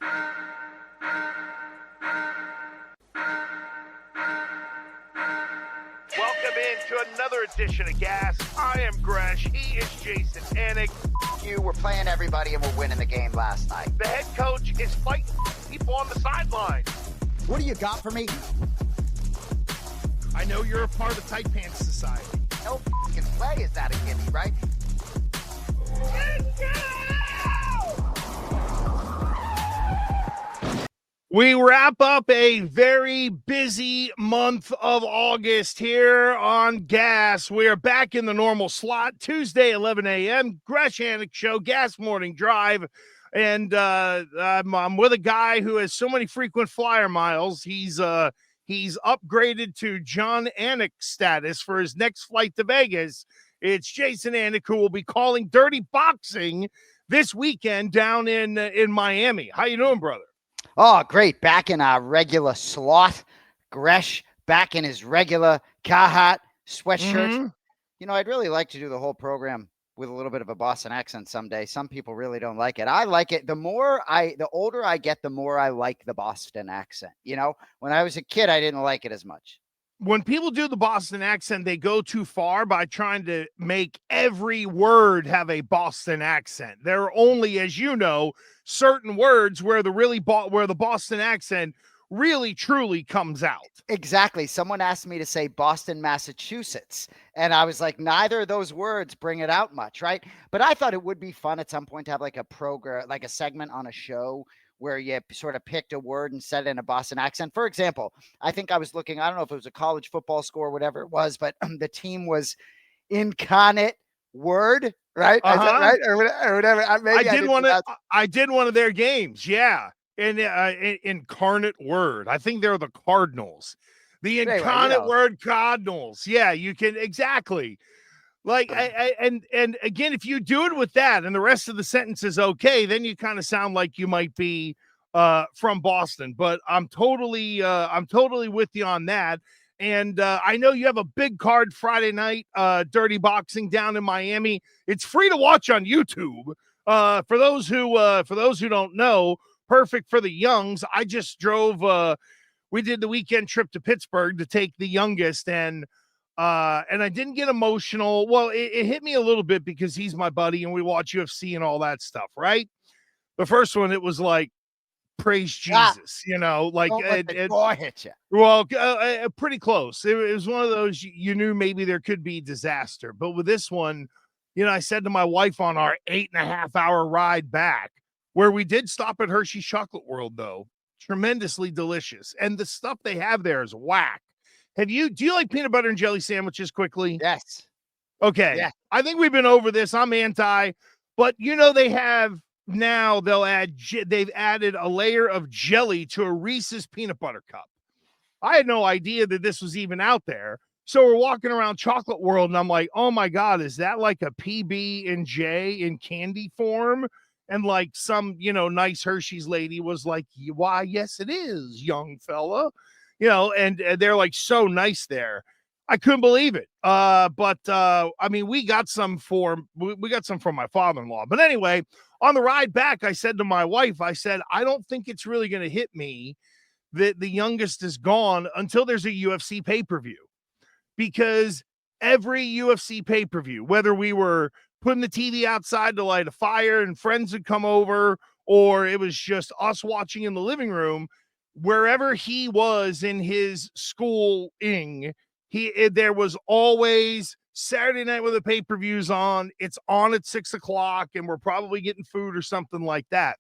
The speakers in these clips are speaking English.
Welcome into another edition of Gas. I am Gresh. He is Jason Anik. We're playing everybody and we're winning the game last night. The head coach is fighting people on the sidelines. What do you got for me? I know you're a part of Tight Pants Society. No fucking play is that a gimme, right? We wrap up a very busy month of August here on Gas. We are back in the normal slot, Tuesday, 11 a.m., Gresh Anik Show, Gas Morning Drive. And I'm with a guy who has so many frequent flyer miles. He's upgraded to John Anik status for his next flight to Vegas. It's Jason Anik, who will be calling Dirty Boxing this weekend down in Miami. How you doing, brother? Oh, great. Back in our regular slot. Gresh back in his regular Carhartt sweatshirt. Mm-hmm. You know, I'd really like to do the whole program with a little bit of a Boston accent someday. Some people really don't like it. I like it. The older I get, the more I like the Boston accent. You know, when I was a kid, I didn't like it as much. When people do the Boston accent, they go too far by trying to make every word have a Boston accent. There are only, as you know, certain words where the Boston accent really truly comes out. Exactly. Someone asked me to say Boston, Massachusetts, and I was like, neither of those words bring it out much, right? But I thought it would be fun at some point to have like a program, like a segment on a show where you sort of picked a word and said it in a Boston accent. For example, I think I was looking, I don't know if it was a college football score or whatever it was, but the team was Incarnate Word, right? Is that right? Or whatever. I did one of their games. Yeah. And Incarnate Word. I think they're the Cardinals. The Incarnate Word Cardinals. Yeah, you can exactly. Like, and again, if you do it with that and the rest of the sentence is okay, then you kind of sound like you might be from Boston. But I'm totally with you on that. And I know you have a big card Friday night, Dirty Boxing down in Miami. It's free to watch on YouTube. For those who don't know, perfect for the youngs. I just drove. We did the weekend trip to Pittsburgh to take the youngest, and I didn't get emotional. Well, it hit me a little bit because he's my buddy and we watch UFC and all that stuff, right? The first one, it was like, praise Jesus, you know, like hit you. Well, pretty close. It was one of those, you knew maybe there could be disaster. But with this one, you know, I said to my wife on our 8.5-hour ride back, where we did stop at Hershey's Chocolate World, though, tremendously delicious. And the stuff they have there is whack. Do you like peanut butter and jelly sandwiches quickly? Yes. Okay. Yeah. I think we've been over this. I'm anti, but you know, they've added a layer of jelly to a Reese's peanut butter cup. I had no idea that this was even out there. So we're walking around Chocolate World and I'm like, oh my God, is that like a PB&J in candy form? And like some, you know, nice Hershey's lady was like, why, yes, it is, young fella. You know, and they're like so nice there. I couldn't believe it. But I mean, we got some from my father-in-law. But anyway, on the ride back, I said to my wife, I said, I don't think it's really going to hit me that the youngest is gone until there's a UFC pay-per-view. Because every UFC pay-per-view, whether we were putting the TV outside to light a fire and friends would come over, or it was just us watching in the living room, wherever he was in his schooling, there was always Saturday night when the pay-per-view's on. It's on at 6:00 and we're probably getting food or something like that.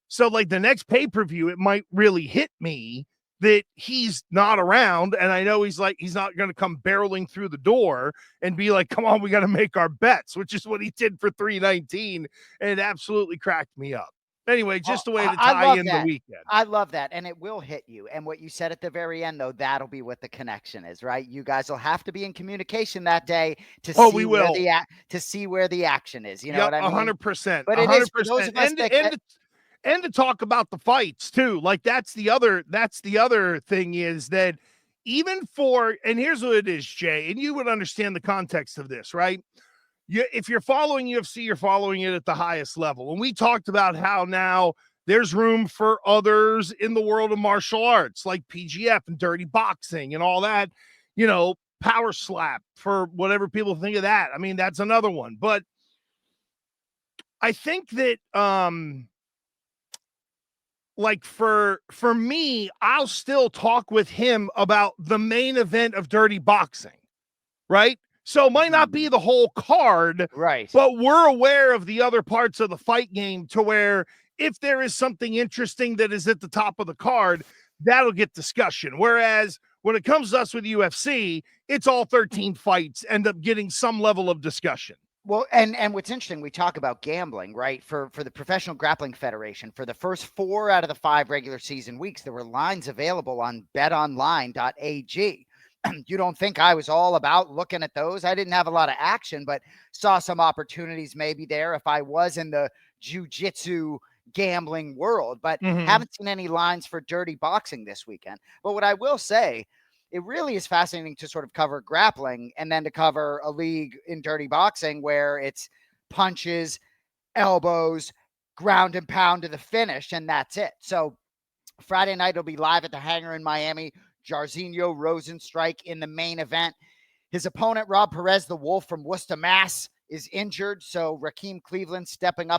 So like the next pay-per-view, it might really hit me that he's not around. And I know he's not going to come barreling through the door and be like, come on, we got to make our bets, which is what he did for 319. And it absolutely cracked me up. Anyway, just a way to tie in the weekend. I love that. And it will hit you. And what you said at the very end, though, that'll be what the connection is, right? You guys will have to be in communication that day to see where the action is. You know what I mean? 100%. But 100%. It is for those of us and to talk about the fights too. Like that's the other thing is that even and here's what it is, Jay, and you would understand the context of this, right? If you're following UFC, you're following it at the highest level. And we talked about how now There's room for others in the world of martial arts like PGF and dirty boxing and all that, power slap, for whatever people think of that. I mean, that's another one. But I think that like for me, I'll still talk with him about the main event of dirty boxing, right? So it might not be the whole card, Right. but we're aware of the other parts of the fight game to where if there is something interesting that is at the top of the card, that'll get discussion. Whereas when it comes to us with UFC, it's all 13 fights end up getting some level of discussion. Well, and what's interesting, we talk about gambling, right? For the Professional Grappling Federation, for the first 4 out of the 5 regular season weeks, there were lines available on betonline.ag. You don't think I was all about looking at those? I didn't have a lot of action, but saw some opportunities maybe there if I was in the jiu-jitsu gambling world, but haven't seen any lines for dirty boxing this weekend. But what I will say, it really is fascinating to sort of cover grappling and then to cover a league in dirty boxing where it's punches, elbows, ground and pound to the finish, and that's it. So Friday night will be live at the Hangar in Miami. Jairzinho Rosenstrike in the main event. His opponent, Rob Perez, the Wolf from Worcester, Mass, is injured. So Rakeem Cleveland stepping up